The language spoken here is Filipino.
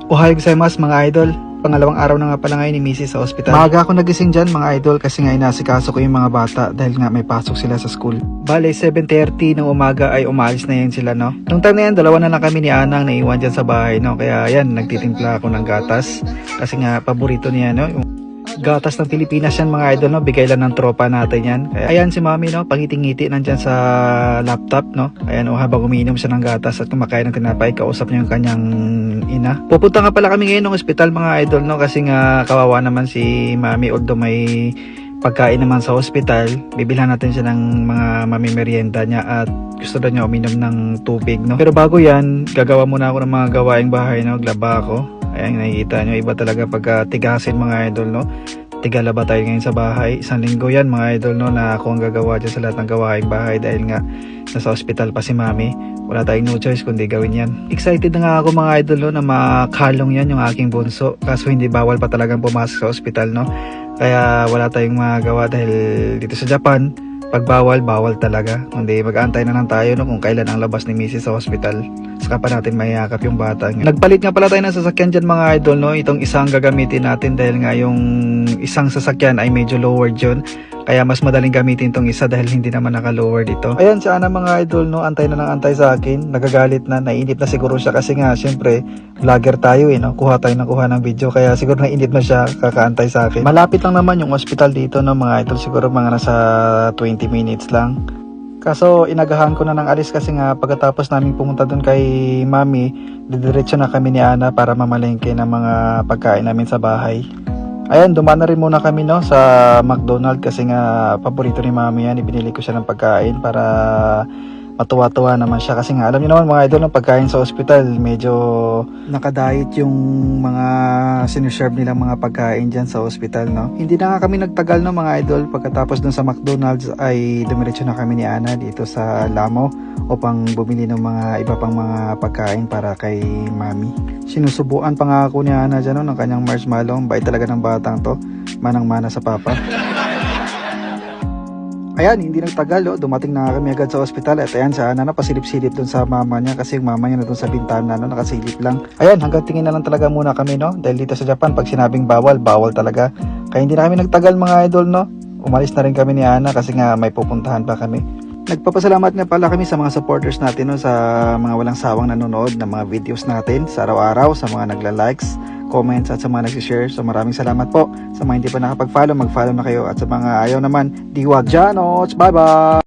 Ohayo gozaimasu mga idol. Pangalawang araw na nga pala ngayon ni Mrs. sa ospital. Maaga ako nagising dyan mga idol kasi nga inasikaso ko yung mga bata dahil nga may pasok sila sa school. Bale, 7:30 ng umaga ay umalis na yan sila, no? Nung time na yan, dalawa na lang kami ni Anang naiwan dyan sa bahay, no? Kaya yan, nagtitimpla ako ng gatas kasi nga paborito niya, no? Yung gatas ng Pilipinas yan mga idol, no? Bigay lang ng tropa natin yan. Kaya ayan si mami, no? Pangiting-ngiti nandyan sa laptop, no? Ayan, habang umiinom siya ng gatas at kumakain ng tinapay, kausap niya yung kanyang ina. Pupunta nga pala kami ngayon ng ospital mga idol, no? Kasi nga kawawa naman si mami, although may pagkain naman sa ospital, bibilhan natin siya ng mga mamimerienda niya at gusto daw niya uminom ng tubig, no? Pero bago yan, gagawa muna ako ng mga gawaing bahay, no? Glaba ako. Ayan, nakikita nyo, iba talaga pagka tigasin mga idol, no? Tigalaba tayo ngayon sa bahay. Isang linggo yan mga idol, no? Na ako ang gagawa dyan sa lahat ng gawaing bahay dahil nga nasa ospital pa si mami. Wala tayong no choice kundi gawin yan. Excited na nga ako mga idol, no? Na makalong yan yung aking bunso. Kaso hindi bawal pa talagang pumasok sa ospital, no? Kaya wala tayong magawa dahil dito sa Japan, pag bawal, bawal talaga. Kundi mag-aantay na lang tayo, no, kung kailan ang labas ni Mrs. sa hospital. Saka pa natin mayakap yung bata. Nagpalit nga pala tayo ng sasakyan dyan mga idol, no? Itong isang gagamitin natin dahil nga yung isang sasakyan ay medyo lowered yun. Kaya mas madaling gamitin tong isa dahil hindi naman naka-lowered ito. Ayan si Ana mga idol, no? Antay na ng antay sa akin. Nagagalit na, nainip na siguro siya kasi nga syempre vlogger tayo no? Kuha tayo ng kuha ng video. Kaya siguro nainip na siya kakaantay sa akin. Malapit lang naman yung hospital dito, no mga idol. Siguro mga nasa 20 minutes lang. Kaso inagahan ko na ng alis kasi nga pagkatapos namin pumunta doon kay mami, didiretso na kami ni Ana para mamalengke ng mga pagkain namin sa bahay. Ayan, dumaan na rin muna kami, no, sa McDonald's kasi nga paborito ni mami yan. Ibinili ko siya ng pagkain para matuwa-tuwa naman siya kasi nga alam niyo naman mga idol ng pagkain sa ospital medyo nakadiet yung mga sinuserve nilang mga pagkain dyan sa ospital, no. Hindi na nga kami nagtagal, no mga idol. Pagkatapos dun sa McDonald's ay dumiretso na kami ni Ana dito sa Lamo upang bumili ng mga iba pang mga pagkain para kay mami. Sinusubuan pa nga ako ni Ana dyan, no, ng kanyang marshmallow. Bait talaga ng batang to, manang-mana sa papa. Ayan, hindi nagtagal, oh. Dumating na kami agad sa ospital at ayan si Ana na pasilip-silip dun sa mama niya kasi yung mama niya na dun sa bintana, no, nakasilip lang. Ayan, hanggang tingin na lang talaga muna kami, no, dahil dito sa Japan pag sinabing bawal, bawal talaga. Kaya hindi na kami nagtagal mga idol, no. Umalis na rin kami ni Ana kasi nga may pupuntahan pa kami. Nagpapasalamat nga pala kami sa mga supporters natin, no, sa mga walang sawang nanonood ng mga videos natin sa araw-araw, sa mga nagla-likes, comments at sa mga nagsishare. So maraming salamat po. Sa mga hindi pa nakapag-follow, mag-follow na kayo. At sa mga ayaw naman, diwag dyan. Bye bye!